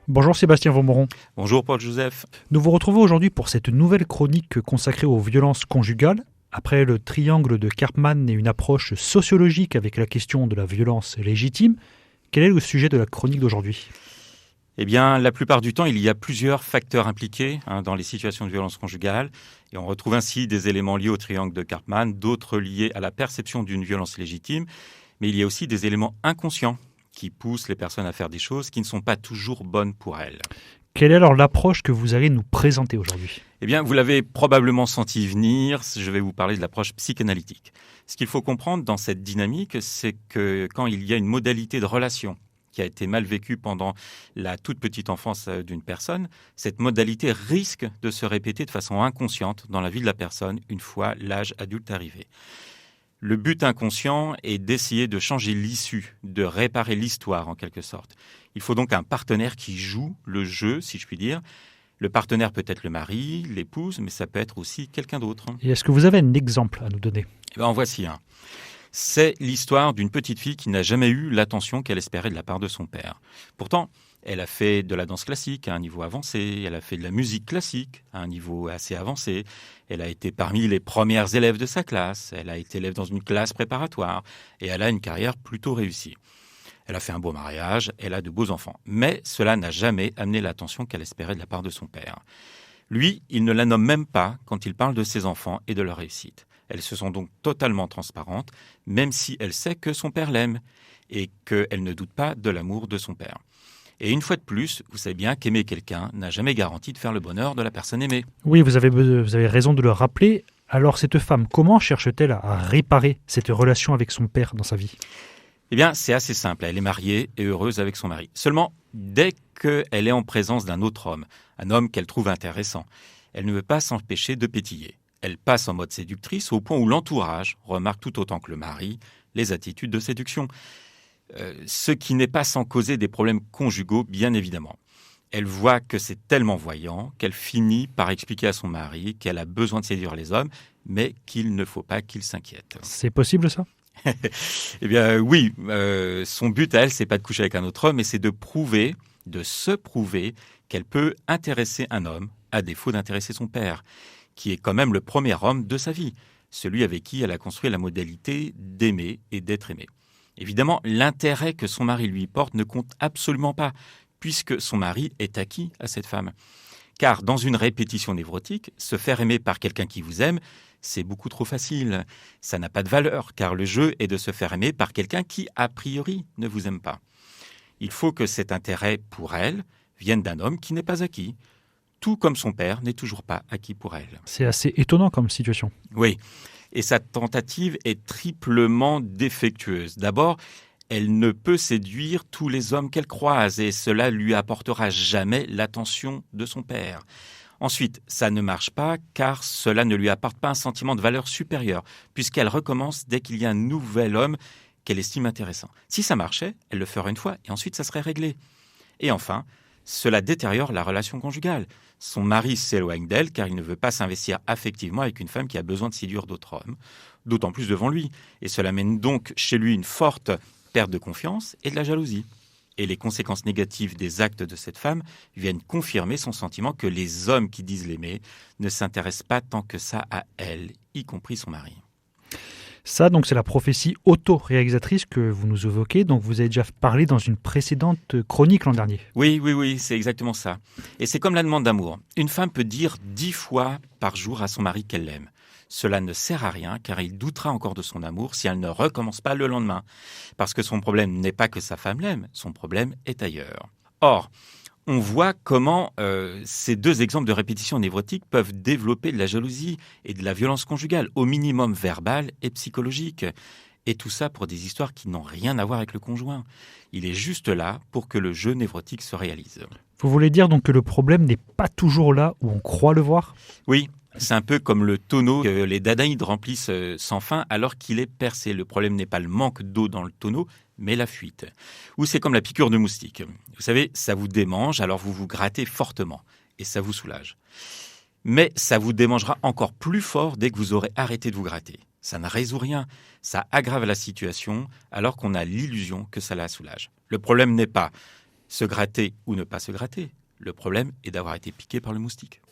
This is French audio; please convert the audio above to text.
Bonjour Sébastien Vaumoron. Bonjour Paul-Joseph. Nous vous retrouvons aujourd'hui pour cette nouvelle chronique consacrée aux violences conjugales. Après le triangle de Karpman et une approche sociologique avec la question de la violence légitime, quel est le sujet de la chronique d'aujourd'hui ? Eh bien, la plupart du temps, il y a plusieurs facteurs impliqués dans les situations de violence conjugale. Et on retrouve ainsi des éléments liés au triangle de Karpman, d'autres liés à la perception d'une violence légitime. Mais il y a aussi des éléments inconscients qui poussent les personnes à faire des choses qui ne sont pas toujours bonnes pour elles. Quelle est alors l'approche que vous allez nous présenter aujourd'hui ? Eh bien, vous l'avez probablement senti venir, je vais vous parler de l'approche psychanalytique. Ce qu'il faut comprendre dans cette dynamique, c'est que quand il y a une modalité de relation qui a été mal vécue pendant la toute petite enfance d'une personne, cette modalité risque de se répéter de façon inconsciente dans la vie de la personne une fois l'âge adulte arrivé. Le but inconscient est d'essayer de changer l'issue, de réparer l'histoire en quelque sorte. Il faut donc un partenaire qui joue le jeu, si je puis dire. Le partenaire peut être le mari, l'épouse, mais ça peut être aussi quelqu'un d'autre. Et est-ce que vous avez un exemple à nous donner ? Eh bien, en voici un. C'est l'histoire d'une petite fille qui n'a jamais eu l'attention qu'elle espérait de la part de son père. Pourtant, elle a fait de la danse classique à un niveau avancé, elle a fait de la musique classique à un niveau assez avancé, elle a été parmi les premières élèves de sa classe, elle a été élève dans une classe préparatoire et elle a une carrière plutôt réussie. Elle a fait un beau mariage, elle a de beaux enfants. Mais cela n'a jamais amené l'attention qu'elle espérait de la part de son père. Lui, il ne la nomme même pas quand il parle de ses enfants et de leur réussite. Elles se sont donc totalement transparentes, même si elle sait que son père l'aime et qu'elle ne doute pas de l'amour de son père. Et une fois de plus, vous savez bien qu'aimer quelqu'un n'a jamais garanti de faire le bonheur de la personne aimée. Oui, vous avez raison de le rappeler. Alors cette femme, comment cherche-t-elle à réparer cette relation avec son père dans sa vie ? Eh bien, c'est assez simple. Elle est mariée et heureuse avec son mari. Seulement, dès qu'elle est en présence d'un autre homme, un homme qu'elle trouve intéressant, elle ne veut pas s'empêcher de pétiller. Elle passe en mode séductrice au point où l'entourage remarque tout autant que le mari les attitudes de séduction. Ce qui n'est pas sans causer des problèmes conjugaux, bien évidemment. Elle voit que c'est tellement voyant qu'elle finit par expliquer à son mari qu'elle a besoin de séduire les hommes, mais qu'il ne faut pas qu'il s'inquiète. C'est possible ça ? Eh bien oui, son but à elle, c'est pas de coucher avec un autre homme, mais c'est de se prouver qu'elle peut intéresser un homme, à défaut d'intéresser son père, qui est quand même le premier homme de sa vie, celui avec qui elle a construit la modalité d'aimer et d'être aimée. Évidemment, l'intérêt que son mari lui porte ne compte absolument pas, puisque son mari est acquis à cette femme. Car dans une répétition névrotique, se faire aimer par quelqu'un qui vous aime, c'est beaucoup trop facile. Ça n'a pas de valeur, car le jeu est de se faire aimer par quelqu'un qui, a priori, ne vous aime pas. Il faut que cet intérêt pour elle vienne d'un homme qui n'est pas acquis, tout comme son père n'est toujours pas acquis pour elle. C'est assez étonnant comme situation. Oui, et sa tentative est triplement défectueuse. D'abord, elle ne peut séduire tous les hommes qu'elle croise et cela lui apportera jamais l'attention de son père. Ensuite, ça ne marche pas car cela ne lui apporte pas un sentiment de valeur supérieure puisqu'elle recommence dès qu'il y a un nouvel homme qu'elle estime intéressant. Si ça marchait, elle le ferait une fois et ensuite ça serait réglé. Et enfin, cela détériore la relation conjugale. Son mari s'éloigne d'elle car il ne veut pas s'investir affectivement avec une femme qui a besoin de séduire d'autres hommes, d'autant plus devant lui. Et cela mène donc chez lui une forte perte de confiance et de la jalousie. Et les conséquences négatives des actes de cette femme viennent confirmer son sentiment que les hommes qui disent l'aimer ne s'intéressent pas tant que ça à elle, y compris son mari. Ça, donc, c'est la prophétie auto-réalisatrice que vous nous évoquez. Donc, vous avez déjà parlé dans une précédente chronique l'an dernier. Oui, c'est exactement ça. Et c'est comme la demande d'amour. Une femme peut dire 10 fois par jour à son mari qu'elle l'aime. Cela ne sert à rien car il doutera encore de son amour si elle ne recommence pas le lendemain. Parce que son problème n'est pas que sa femme l'aime, son problème est ailleurs. Or, on voit comment ces deux exemples de répétition névrotique peuvent développer de la jalousie et de la violence conjugale, au minimum verbale et psychologique. Et tout ça pour des histoires qui n'ont rien à voir avec le conjoint. Il est juste là pour que le jeu névrotique se réalise. Vous voulez dire donc que le problème n'est pas toujours là où on croit le voir ? Oui, c'est un peu comme le tonneau que les dadaïdes remplissent sans fin alors qu'il est percé. Le problème n'est pas le manque d'eau dans le tonneau, mais la fuite. Ou c'est comme la piqûre de moustique. Vous savez, ça vous démange, alors vous vous grattez fortement et ça vous soulage. Mais ça vous démangera encore plus fort dès que vous aurez arrêté de vous gratter. Ça ne résout rien, ça aggrave la situation alors qu'on a l'illusion que ça la soulage. Le problème n'est pas Se gratter ou ne pas se gratter. Le problème est d'avoir été piqué par le moustique.